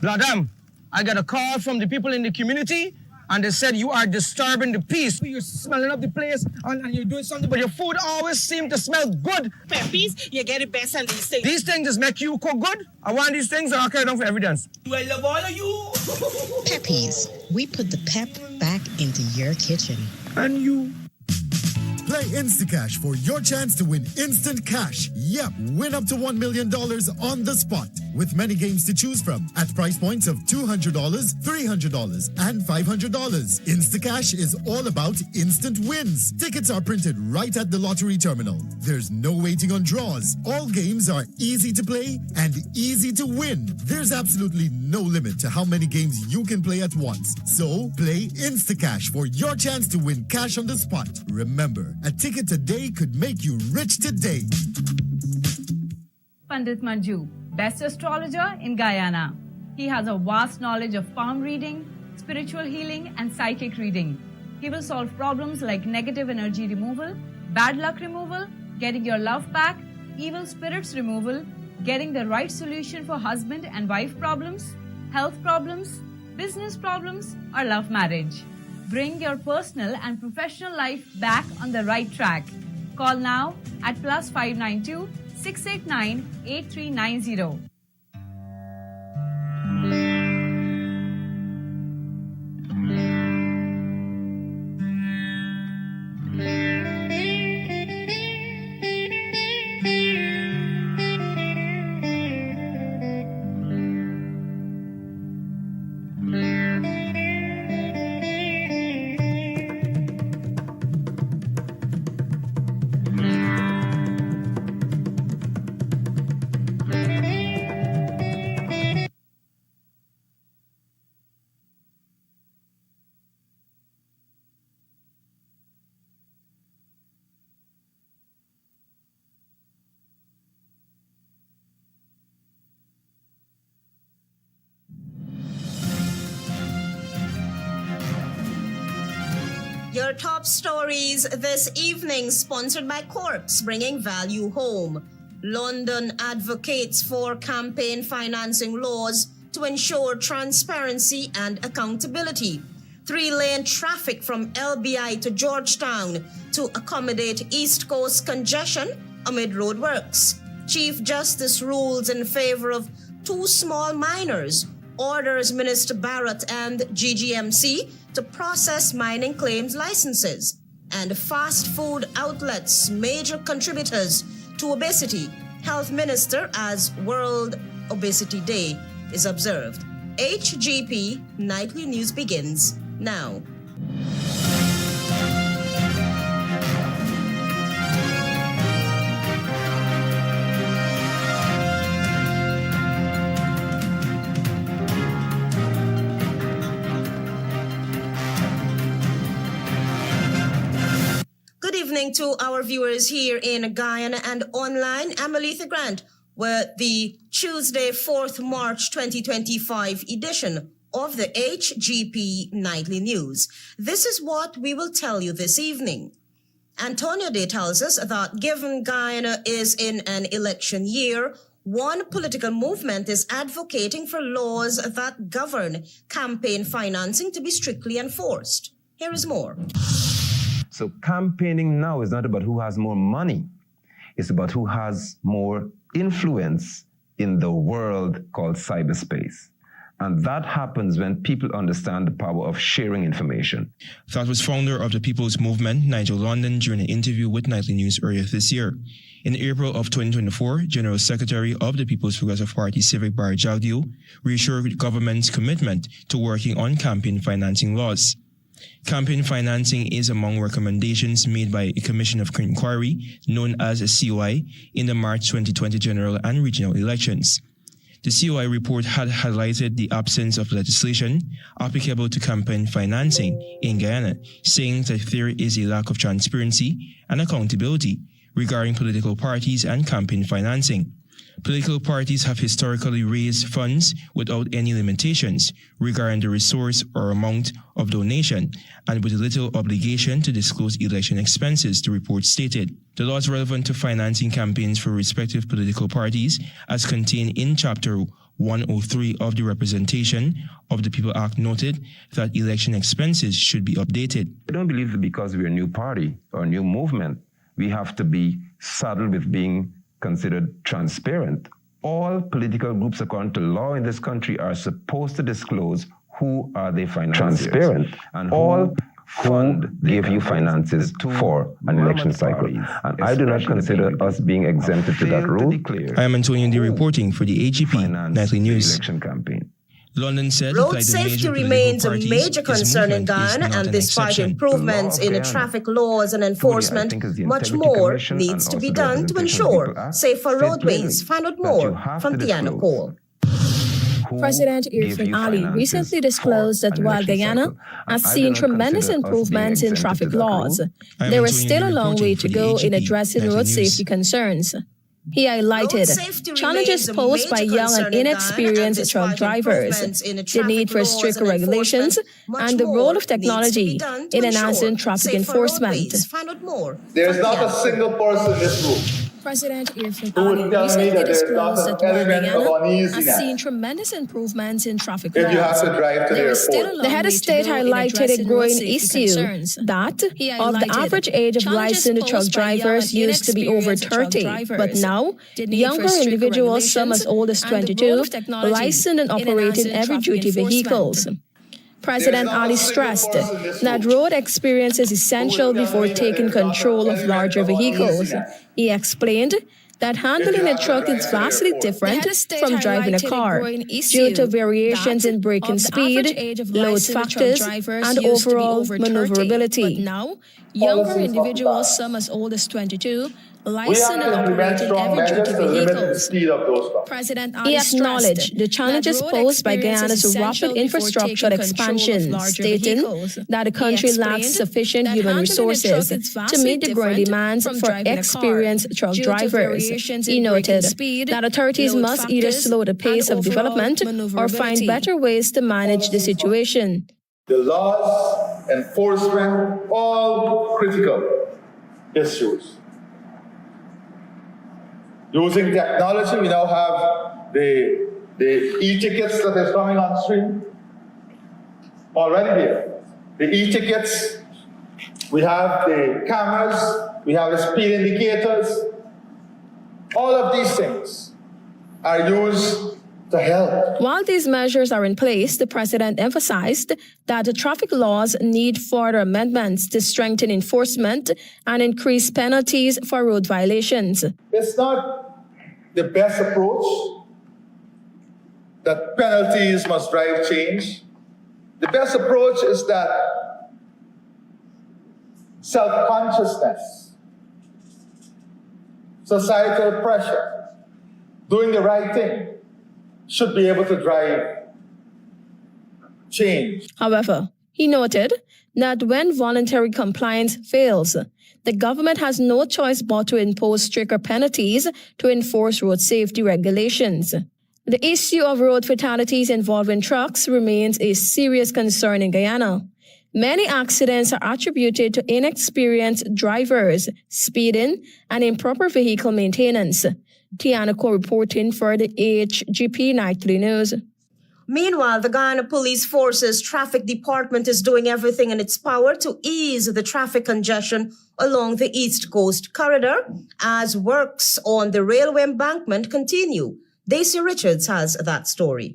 Bladam, I got a call from the people in the community, and they said you are disturbing the peace. You're smelling up the place, and you're doing something, but your food always seems to smell good. Peppies, you get the best on these things. These things just make you cook good. I want these things, and I'll carry them for evidence. I love all of you. Peppies, we put the pep back into your kitchen. And you. Play Instacash for your chance to win instant cash. Yep, win up to $1 million on the spot. With many games to choose from at price points of $200, $300, and $500. Instacash is all about instant wins. Tickets are printed right at the lottery terminal. There's no waiting on draws. All games are easy to play and easy to win. There's absolutely no limit to how many games you can play at once. So play Instacash for your chance to win cash on the spot. Remember, a ticket today could make you rich today. Pandit Manju, best astrologer in Guyana. He has a vast knowledge of palm reading, spiritual healing, and psychic reading. He will solve problems like negative energy removal, bad luck removal, getting your love back, evil spirits removal, getting the right solution for husband and wife problems, health problems, business problems, or love marriage. Bring your personal and professional life back on the right track. Call now at +592 689 8390. Your top stories this evening, sponsored by Corpse, bringing value home. London advocates for campaign financing laws to ensure transparency and accountability. 3-lane traffic from LBI to Georgetown to accommodate East Coast congestion amid roadworks. Chief Justice rules in favor of 2 small miners, orders Minister Barrett and GGMC to process mining claims licenses. And fast food outlets, major contributors to obesity. Health Minister as World Obesity Day is observed. HGP Nightly News begins now. Good evening to our viewers here in Guyana and online. I'm Aletha Grant with the Tuesday, 4th March 2025 edition of the HGP Nightly News. This is what we will tell you this evening. Antonio Day tells us that given Guyana is in an election year, one political movement is advocating for laws that govern campaign financing to be strictly enforced. Here is more. So campaigning now is not about who has more money. It's about who has more influence in the world called cyberspace. And that happens when people understand the power of sharing information. That was founder of the People's Movement, Nigel London, during an interview with Nightly News earlier this year. In April of 2024, General Secretary of the People's Progressive Party, Civic Barry Jagdeo, reassured the government's commitment to working on campaign financing laws. Campaign financing is among recommendations made by a Commission of Inquiry, known as a COI, in the March 2020 general and regional elections. The COI report had highlighted the absence of legislation applicable to campaign financing in Guyana, saying that there is a lack of transparency and accountability regarding political parties and campaign financing. Political parties have historically raised funds without any limitations regarding the resource or amount of donation, and with little obligation to disclose election expenses, the report stated. The laws relevant to financing campaigns for respective political parties, as contained in Chapter 103 of the Representation of the People Act noted that election expenses should be updated. I don't believe that because we're a new party or a new movement, we have to be saddled with being considered transparent. All political groups, according to law in this country, are supposed to disclose who are they financiers. Transparent. And all who give you finances for an election cycle. And I do not consider us being exempted to that rule. I am Antonio D reporting for the HGP Nightly News. Election campaign. London said Road that safety remains a major concern in Guyana, and despite improvements in traffic laws and enforcement, much more needs to be done to ensure safer roadways. Find out more from Guyana Cole. President Irfan Ali recently disclosed that while Guyana has seen tremendous improvements in traffic laws, there is still a long way to go in addressing road safety concerns. He highlighted challenges posed by young and inexperienced truck drivers, the need for stricter regulations, and the role of technology in enhancing traffic enforcement. There is not a single person in this room President Irfan Ali recently disclosed that while Guyana has seen tremendous improvements in traffic laws, there is still a long way to go. The head of state highlighted a growing issue that of the average age of licensed truck drivers used to be over 30, but now younger individuals, some as old as 22, licensed and operating heavy-duty vehicles. President Ali stressed that road experience is essential before taking control of larger vehicles. He explained that handling a truck is vastly different from driving a car due to variations in braking speed, load factors, and overall maneuverability. But now, younger individuals, some as old as 22, licensed and operating heavy-duty vehicles. President Ali acknowledged the challenges posed by Guyana's rapid infrastructure expansion, stating that the country lacks sufficient human resources to meet the growing demands for experienced truck drivers. He noted that authorities must either slow the pace of development or find better ways to manage the situation. The laws, enforcement, all critical issues. Using technology, we now have the e-tickets that is coming on stream already here. The e-tickets, we have the cameras, we have the speed indicators. All of these things are used to help. While these measures are in place, the president emphasized that the traffic laws need further amendments to strengthen enforcement and increase penalties for road violations. It's not the best approach that penalties must drive change. The best approach is that self-consciousness, societal pressure, doing the right thing should be able to drive change. However, he noted that when voluntary compliance fails, the government has no choice but to impose stricter penalties to enforce road safety regulations. The issue of road fatalities involving trucks remains a serious concern in Guyana. Many accidents are attributed to inexperienced drivers, speeding, and improper vehicle maintenance. Tianaco reporting for the HGP Nightly News. Meanwhile, the Guyana Police Force's Traffic Department is doing everything in its power to ease the traffic congestion along the East Coast Corridor as works on the railway embankment continue. Daisy Richards has that story.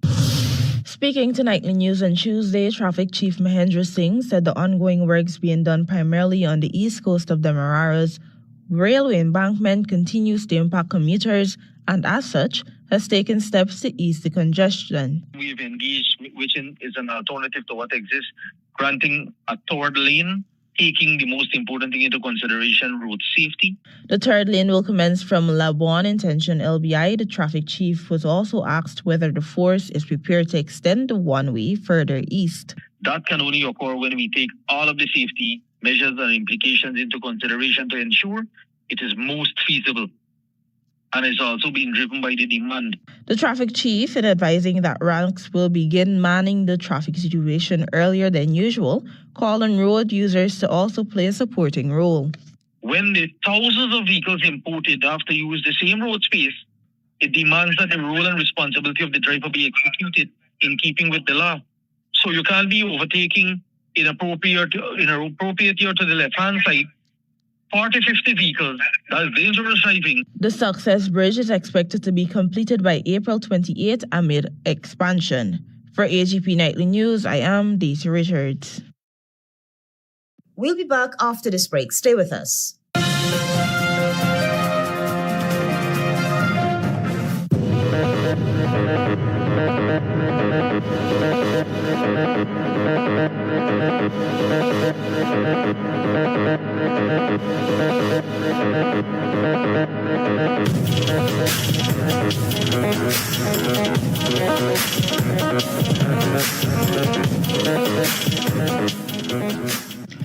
Speaking to Nightly News on Tuesday, Traffic Chief Mahendra Singh said the ongoing works being done primarily on the east coast of the Mararas railway embankment continues to impact commuters and, as such, has taken steps to ease the congestion. We've engaged, which is an alternative to what exists, granting a third lane, taking the most important thing into consideration, road safety. The third lane will commence from Labuan Intention LBI. The traffic chief was also asked whether the force is prepared to extend the one-way further east. That can only occur when we take all of the safety measures and implications into consideration to ensure it is most feasible. And it's also being driven by the demand. The traffic chief, in advising that ranks will begin manning the traffic situation earlier than usual, called on road users to also play a supporting role. When the thousands of vehicles imported have to use the same road space it demands that the role and responsibility of the driver be executed in keeping with the law. So you can't be overtaking inappropriate or to the left-hand side 40, 50 vehicles. That's dangerous driving. The Success Bridge is expected to be completed by April 28 amid expansion. For HGP Nightly News, I am Daisy Richards. We'll be back after this break. Stay with us.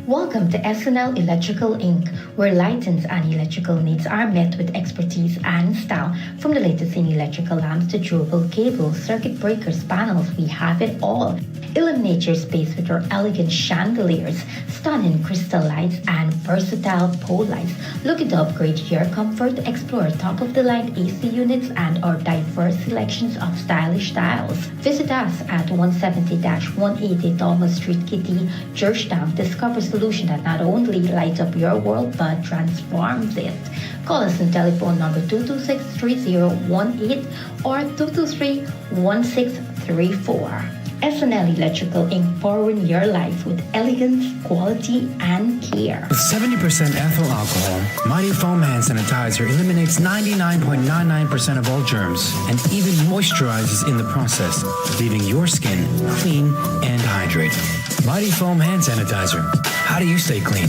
Welcome to SNL Electrical Inc., where lighting and electrical needs are met with expertise and style. From the latest in electrical lamps to durable cables, circuit breakers, panels, we have it all. Illuminate your space with our elegant chandeliers, stunning crystal lights, and versatile pole lights. Looking to upgrade your comfort? Explore top-of-the-line AC units and our diverse selections of stylish styles. Visit us at 170-180 Thomas Street, Kitty, Georgetown. Discover a solution that not only lights up your world but transforms it. Call us on telephone number 226-3018 or 223-1634. SNL Electrical Inc. powering your life with elegance, quality, and care. With 70% ethyl alcohol, Mighty Foam Hand Sanitizer eliminates 99.99% of all germs and even moisturizes in the process, leaving your skin clean and hydrated. Mighty Foam Hand Sanitizer. How do you stay clean?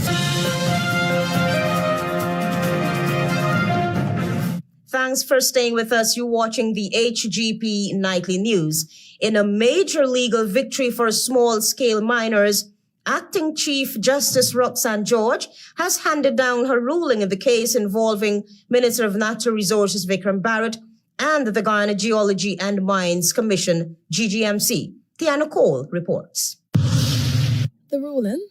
Thanks for staying with us. You're watching the HGP Nightly News. In a major legal victory for small-scale miners, Acting Chief Justice Roxanne George has handed down her ruling in the case involving Minister of Natural Resources Vikram Barrett and the Guyana Geology and Mines Commission, GGMC. Tiana Cole reports. The ruling,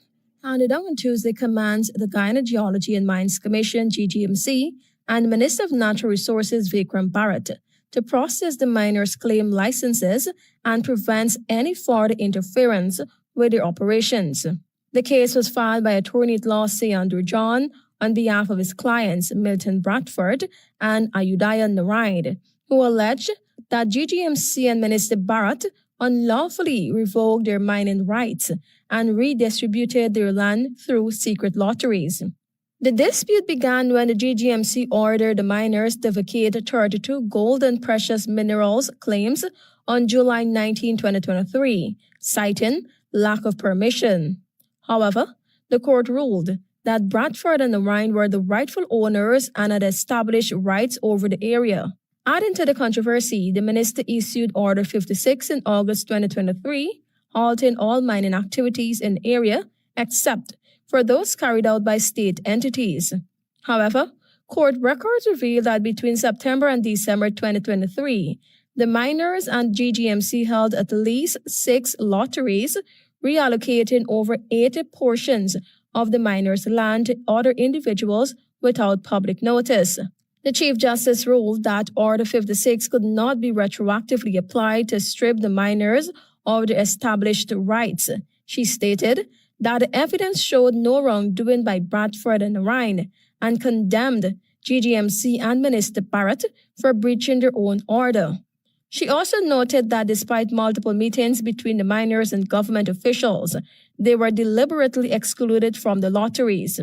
handed down on Tuesday, commands the Guyana Geology and Mines Commission, GGMC, and Minister of Natural Resources Vikram Barrett to process the miners' claim licenses and prevents any further interference with their operations. The case was filed by attorney-at-law Andrew John on behalf of his clients Milton Bradford and Ayudaya Narayan, who alleged that GGMC and Minister Barrett unlawfully revoked their mining rights and redistributed their land through secret lotteries. The dispute began when the GGMC ordered the miners to vacate 32 gold and precious minerals claims on July 19, 2023, citing lack of permission. However, the court ruled that Bradford and Narayan were the rightful owners and had established rights over the area. Adding to the controversy, the minister issued Order 56 in August 2023, halting all mining activities in the area except for those carried out by state entities. However, court records reveal that between September and December 2023, the miners and GGMC held at least 6 lotteries, reallocating over 80 portions of the miners' land to other individuals without public notice. The Chief Justice ruled that Order 56 could not be retroactively applied to strip the miners of their established rights. She stated that the evidence showed no wrongdoing by Bradford and Narayan and condemned GGMC and Minister Barrett for breaching their own order. She also noted that despite multiple meetings between the miners and government officials, they were deliberately excluded from the lotteries.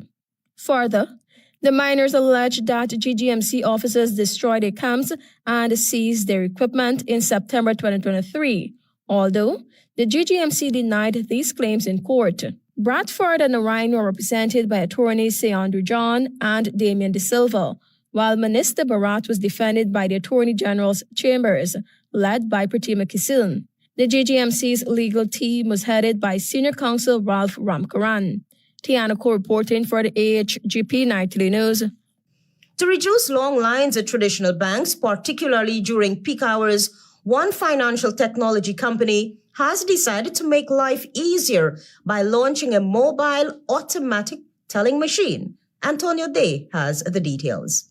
Further, the miners alleged that GGMC officers destroyed their camps and seized their equipment in September 2023, although the GGMC denied these claims in court. Bradford and Narayan were represented by attorneys Andrew John and Damien De Silva, while Minister Barrett was defended by the Attorney General's chambers, led by Pratima Kisil. The GGMC's legal team was headed by Senior Counsel Ralph Ramkaran. Tiana Cole reporting for the HGP Nightly News. To reduce long lines at traditional banks, particularly during peak hours, one financial technology company has decided to make life easier by launching a mobile automatic telling machine. Antonio Day has the details.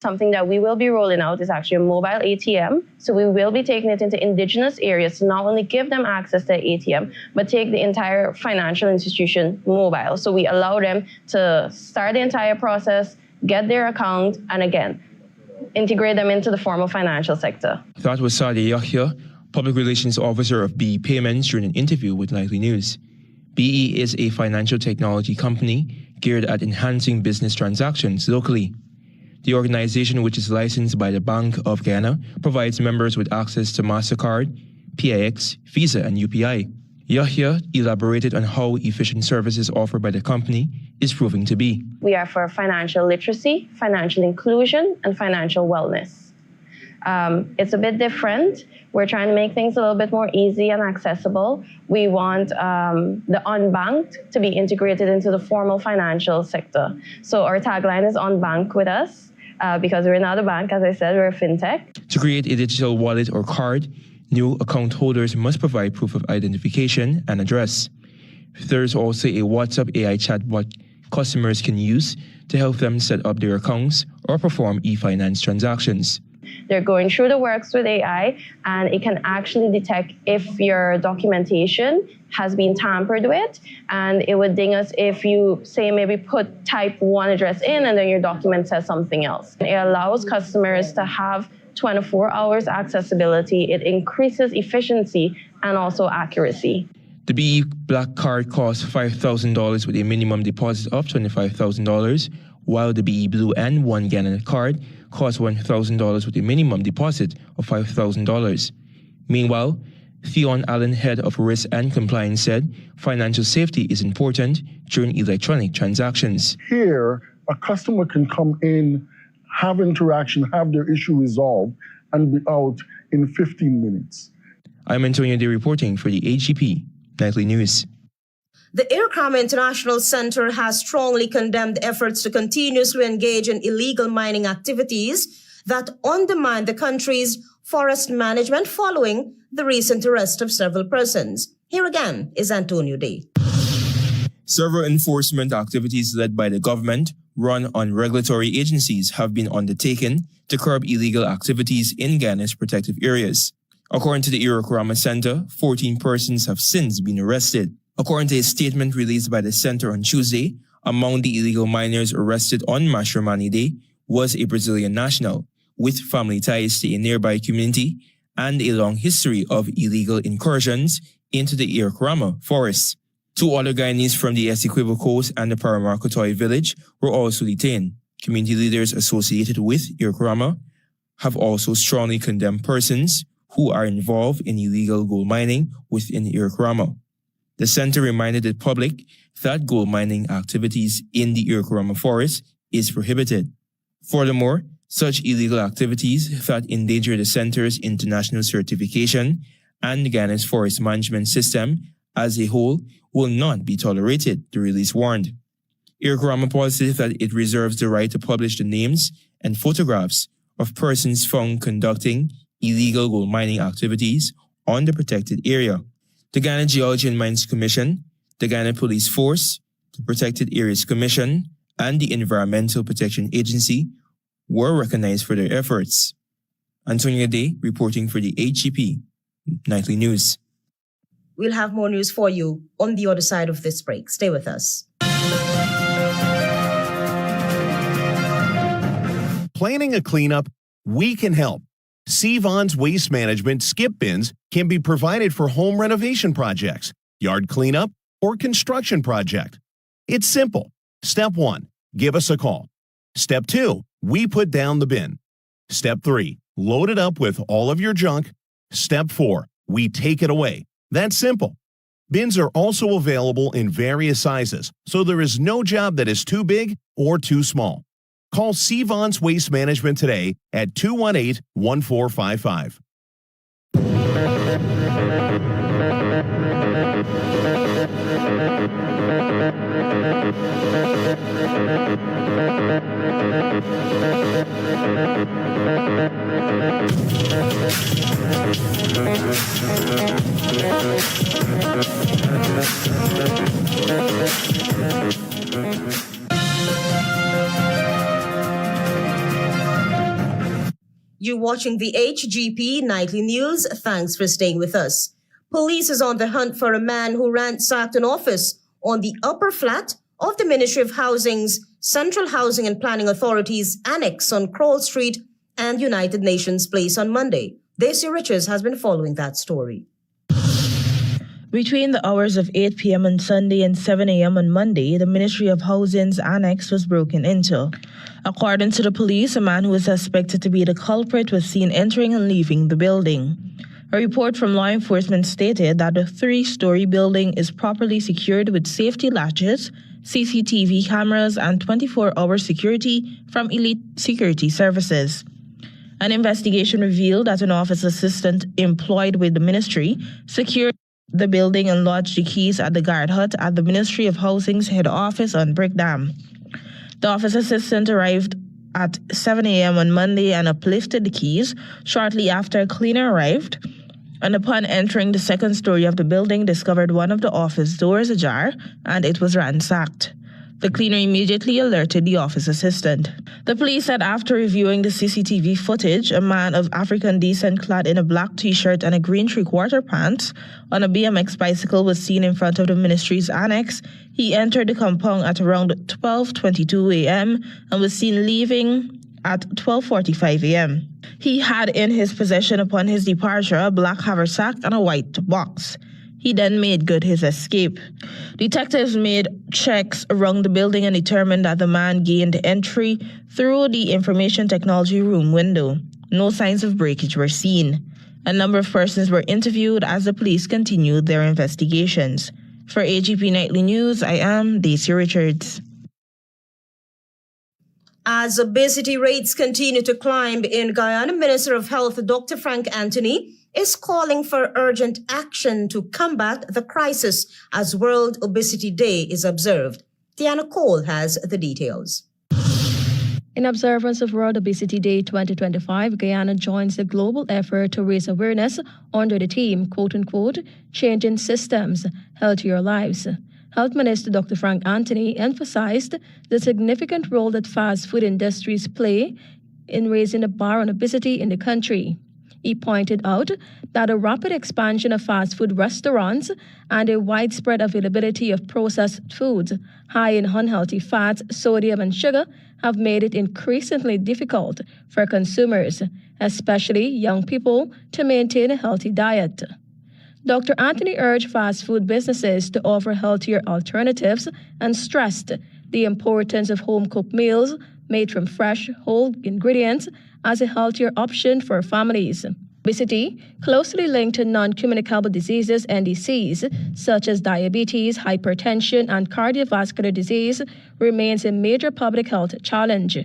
Something that we will be rolling out is actually a mobile ATM. So we will be taking it into indigenous areas to not only give them access to ATM, but take the entire financial institution mobile. So we allow them to start the entire process, get their account, and again, integrate them into the formal financial sector. That was Sadia Yahya, Public Relations Officer of BE Payments, during an interview with Nightly News. BE is a financial technology company geared at enhancing business transactions locally. The organization, which is licensed by the Bank of Guyana, provides members with access to MasterCard, PIX, Visa, and UPI. Yahya elaborated on how efficient services offered by the company is proving to be. We are for financial literacy, financial inclusion, and financial wellness. It's a bit different. We're trying to make things a little bit more easy and accessible. We want the unbanked to be integrated into the formal financial sector. So our tagline is unbank with us. Because we're not a bank, as I said, we're a fintech. To create a digital wallet or card, new account holders must provide proof of identification and address. There's also a WhatsApp AI chatbot customers can use to help them set up their accounts or perform e-finance transactions. They're going through the works with AI, and it can actually detect if your documentation has been tampered with, and it would ding us if you say maybe put type 1 address in and then your document says something else. It allows customers to have 24 hours accessibility. It increases efficiency and also accuracy. The BE Black Card costs $5,000 with a minimum deposit of $25,000, while the BE Blue and One Guyana card costs $1,000 with a minimum deposit of $5,000. Meanwhile, Theon Allen, head of risk and compliance, said financial safety is important during electronic transactions. Here, a customer can come in, have interaction, have their issue resolved, and be out in 15 minutes. I'm Antonio Day reporting for the HGP Nightly News. The Irkrama International Center has strongly condemned efforts to continuously engage in illegal mining activities that undermine the country's forest management following the recent arrest of several persons. Here again is Antonio Day. Several enforcement activities led by the government, run on regulatory agencies, have been undertaken to curb illegal activities in Guyana's protective areas. According to the Irkrama Center, 14 persons have since been arrested. According to a statement released by the center on Tuesday, among the illegal miners arrested on Mashramani Day was a Brazilian national with family ties to a nearby community and a long history of illegal incursions into the Irkrama forests. 2 other Guyanese from the Essequibo Coast and the Paramarkotoi village were also detained. Community leaders associated with Irkrama have also strongly condemned persons who are involved in illegal gold mining within Irkrama. The center reminded the public that gold mining activities in the Irkrama forest is prohibited. Furthermore, such illegal activities that endanger the center's international certification and Guyana's forest management system as a whole will not be tolerated, the release warned. Irkrama posited that it reserves the right to publish the names and photographs of persons found conducting illegal gold mining activities on the protected area. The Guyana Geology and Mines Commission, the Guyana Police Force, the Protected Areas Commission, and the Environmental Protection Agency were recognized for their efforts. Antonio Day reporting for the HGP Nightly News. We'll have more news for you on the other side of this break. Stay with us. Planning a cleanup? We can help. Sevon's Waste Management skip bins can be provided for home renovation projects, yard cleanup, or construction project. It's simple. Step 1, give us a call. Step 2, we put down the bin. Step 3, load it up with all of your junk. Step 4, we take it away. That's simple. Bins are also available in various sizes, so there is no job that is too big or too small. Call Sevon's Waste Management today at 218-1455. You're watching the HGP Nightly News. Thanks for staying with us. Police is on the hunt for a man who ransacked an office on the upper flat of the Ministry of Housing's Central Housing and Planning Authority's annex on Kroll Street and United Nations Place on Monday. Daisy Richards has been following that story. Between the hours of 8 p.m. on Sunday and 7 a.m. on Monday, the Ministry of Housing's annex was broken into. According to the police, a man who is suspected to be the culprit was seen entering and leaving the building. A report from law enforcement stated that the 3-story building is properly secured with safety latches, CCTV cameras, and 24-hour security from elite security services. An investigation revealed that an office assistant employed with the ministry secured the building and lodged the keys at the guard hut at the Ministry of Housing's head office on Brickdam. The office assistant arrived at 7 a.m. on Monday and uplifted the keys. Shortly after, a cleaner arrived, and upon entering the 2nd story of the building, discovered one of the office doors ajar, and it was ransacked. The cleaner immediately alerted the office assistant. The police said after reviewing the CCTV footage, a man of African descent clad in a black t-shirt and a green 3/4 pants on a BMX bicycle was seen in front of the ministry's annex. He entered the compound at around 12:22 a.m. and was seen leaving at 12:45 a.m. He had in his possession upon his departure a black haversack and a white box. He then made good his escape. Detectives made checks around the building and determined that the man gained entry through the information technology room window. No signs of breakage were seen. A number of persons were interviewed as the police continued their investigations. For HGP Nightly News, I am Daisy Richards. As obesity rates continue to climb in Guyana, Minister of Health Dr. Frank Anthony is calling for urgent action to combat the crisis as World Obesity Day is observed. Tiana Cole has the details. In observance of World Obesity Day 2025, Guyana joins the global effort to raise awareness under the theme, quote-unquote, Changing Systems, Healthier Lives. Health Minister Dr. Frank Anthony emphasized the significant role that fast food industries play in raising the bar on obesity in the country. He pointed out that a rapid expansion of fast food restaurants and a widespread availability of processed foods high in unhealthy fats, sodium, and sugar have made it increasingly difficult for consumers, especially young people, to maintain a healthy diet. Dr. Anthony urged fast food businesses to offer healthier alternatives and stressed the importance of home-cooked meals made from fresh, whole ingredients as a healthier option for families. Obesity, closely linked to non-communicable diseases (NDCs) such as diabetes, hypertension, and cardiovascular disease, remains a major public health challenge.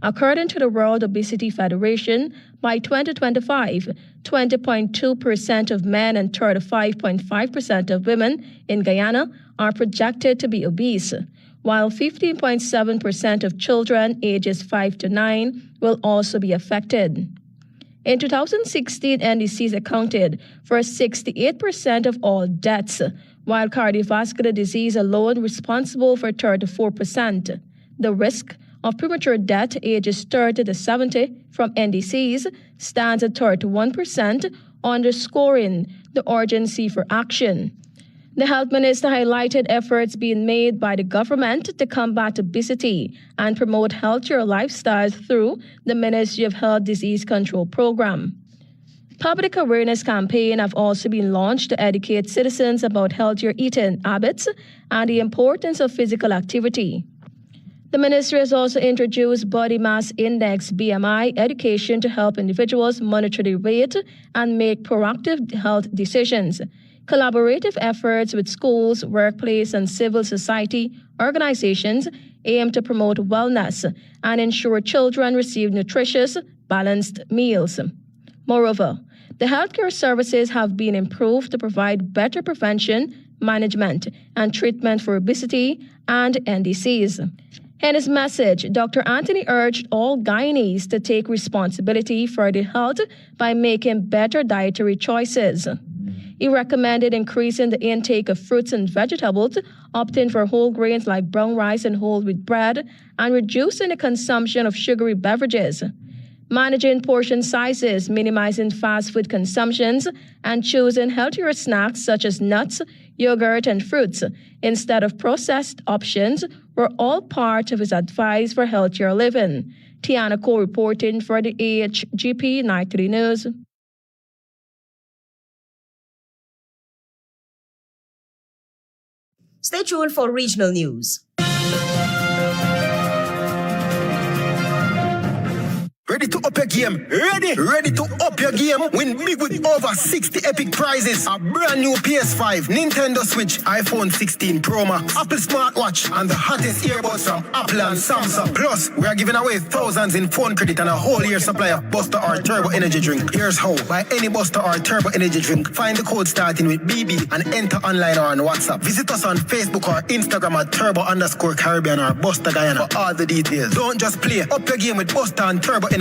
According to the World Obesity Federation, by 2025, 20.2% of men and 35.5% of women in Guyana are projected to be obese, while 15.7% of children ages 5 to 9 will also be affected. In 2016, NDCs accounted for 68% of all deaths, while cardiovascular disease alone responsible for 34%. The risk of premature death ages 30 to 70 from NDCs stands at 31%, underscoring the urgency for action. The health minister highlighted efforts being made by the government to combat obesity and promote healthier lifestyles through the Ministry of Health Disease Control Program. Public awareness campaigns have also been launched to educate citizens about healthier eating habits and the importance of physical activity. The ministry has also introduced Body Mass Index (BMI) education to help individuals monitor their weight and make proactive health decisions. Collaborative efforts with schools, workplace, and civil society organizations aim to promote wellness and ensure children receive nutritious, balanced meals. Moreover, the healthcare services have been improved to provide better prevention, management, and treatment for obesity and NDCs. In his message, Dr. Anthony urged all Guyanese to take responsibility for their health by making better dietary choices. He recommended increasing the intake of fruits and vegetables, opting for whole grains like brown rice and whole wheat bread, and reducing the consumption of sugary beverages. managing portion sizes, minimizing fast food consumptions, and choosing healthier snacks such as nuts, yogurt, and fruits instead of processed options were all part of his advice for healthier living. Tiana Cole reporting for the HGP Nightly News. Stay tuned for regional news. Ready to up your game? Ready to up your game? Win big with over 60 epic prizes. A brand new PS5, Nintendo Switch, iPhone 16 Pro Max, Apple smartwatch, and the hottest earbuds from Apple and Samsung. Plus, we are giving away thousands in phone credit and a whole year supply of Buster or Turbo Energy drink. Here's how. Buy any Buster or Turbo Energy drink. Find the code starting with BB and enter online or on WhatsApp. Visit us on Facebook or Instagram at Turbo_Caribbean or Buster Guyana for all the details. Don't just play. Up your game with Buster and Turbo Energy.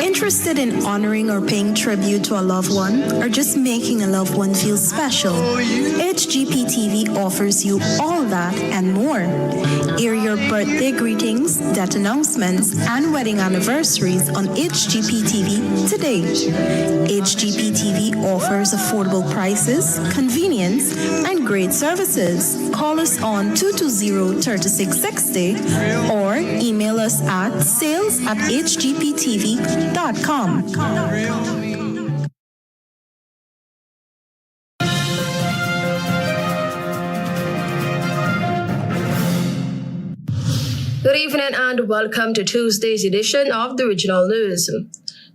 Interested in honoring or paying tribute to a loved one, or just making a loved one feel special? HGP TV offers you all that and more. Air your birthday greetings, death announcements, and wedding anniversaries on HGP TV today. HGP TV offers affordable prices, convenience, and great services. Call us on 220-3660 or email us at sales@hgptv.com. Good evening and welcome to Tuesday's edition of the Regional News.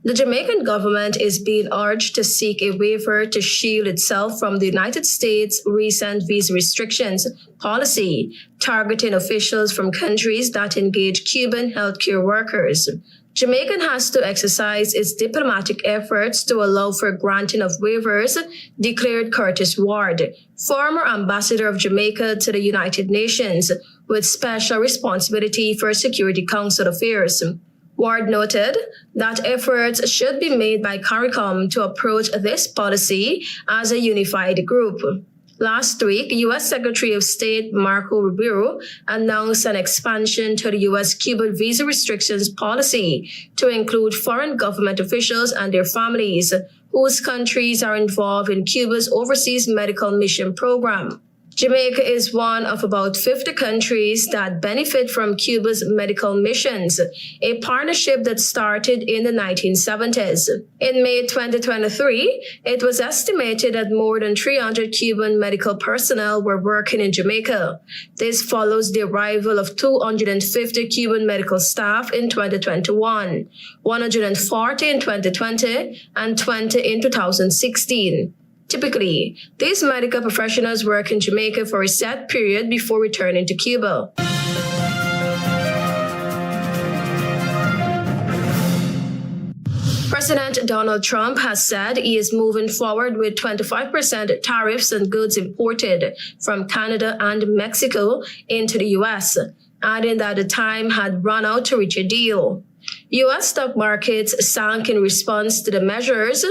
The Jamaican government is being urged to seek a waiver to shield itself from the United States' recent visa restrictions policy, targeting officials from countries that engage Cuban healthcare workers. Jamaica has to exercise its diplomatic efforts to allow for granting of waivers, declared Curtis Ward, former ambassador of Jamaica to the United Nations, with special responsibility for Security Council affairs. Ward noted that efforts should be made by CARICOM to approach this policy as a unified group. Last week, U.S. Secretary of State Marco Rubio announced an expansion to the U.S.-Cuban visa restrictions policy to include foreign government officials and their families whose countries are involved in Cuba's Overseas Medical Mission program. Jamaica is one of about 50 countries that benefit from Cuba's medical missions, a partnership that started in the 1970s. In May 2023, it was estimated that more than 300 Cuban medical personnel were working in Jamaica. This follows the arrival of 250 Cuban medical staff in 2021, 140 in 2020, and 20 in 2016. Typically, these medical professionals work in Jamaica for a set period before returning to Cuba. President Donald Trump has said he is moving forward with 25% tariffs on goods imported from Canada and Mexico into the U.S., adding that the time had run out to reach a deal. U.S. stock markets sank in response to the measures,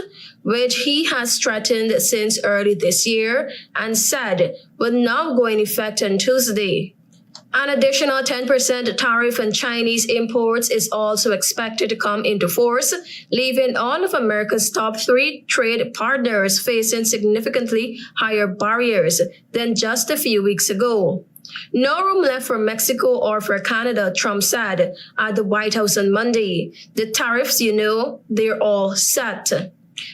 which he has threatened since early this year and said would now go in effect on Tuesday. An additional 10% tariff on Chinese imports is also expected to come into force, leaving all of America's top 3 trade partners facing significantly higher barriers than just a few weeks ago. No room left for Mexico or for Canada, Trump said at the White House on Monday. The tariffs, they're all set.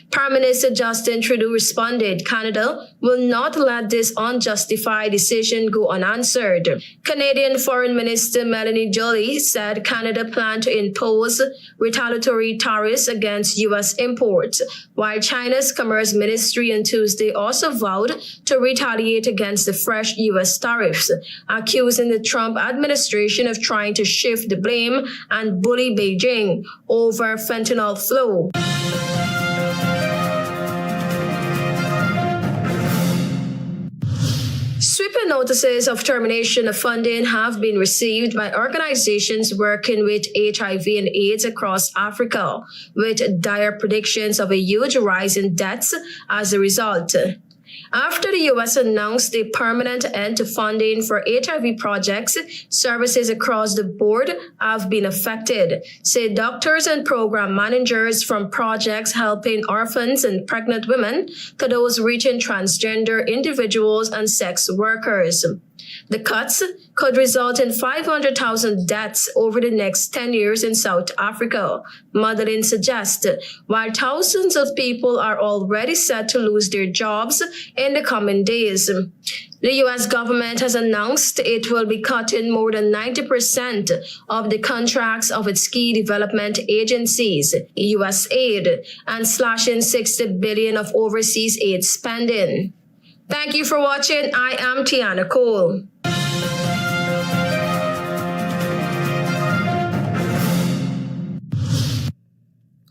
Prime Minister Justin Trudeau responded, Canada will not let this unjustified decision go unanswered. Canadian Foreign Minister Melanie Joly said Canada planned to impose retaliatory tariffs against U.S. imports, while China's Commerce Ministry on Tuesday also vowed to retaliate against the fresh U.S. tariffs, accusing the Trump administration of trying to shift the blame and bully Beijing over fentanyl flow. Sweeping notices of termination of funding have been received by organizations working with HIV and AIDS across Africa, with dire predictions of a huge rise in deaths as a result. After the U.S. announced a permanent end to funding for HIV projects, services across the board have been affected, say doctors and program managers, from projects helping orphans and pregnant women to those reaching transgender individuals and sex workers. The cuts could result in 500,000 deaths over the next 10 years in South Africa, modeling suggests, while thousands of people are already set to lose their jobs in the coming days. The U.S. government has announced it will be cutting more than 90% of the contracts of its key development agencies, USAID, and slashing $60 billion of overseas aid spending. Thank you for watching. I am Tiana Cole.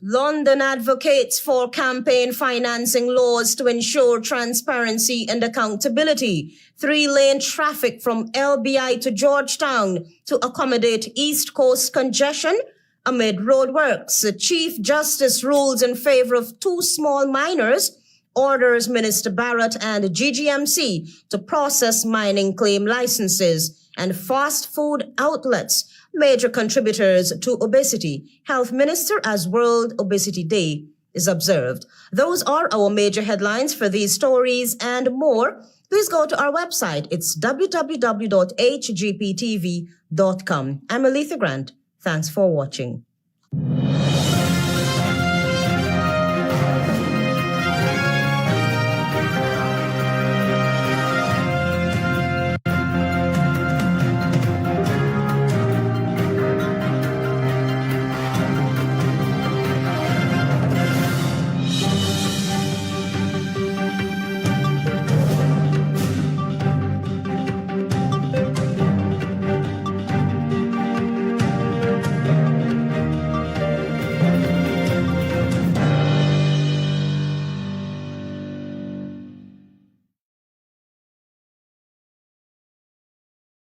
London advocates for campaign financing laws to ensure transparency and accountability. 3-lane traffic from LBI to Georgetown to accommodate East Coast congestion amid roadworks. The Chief Justice rules in favor of 2 small miners, orders Minister Barrett and GGMC to process mining claim licenses, and fast food outlets, major contributors to obesity. Health Minister as World Obesity Day is observed. Those are our major headlines. For these stories and more, please go to our website. It's www.hgptv.com. I'm Aletha Grant. Thanks for watching.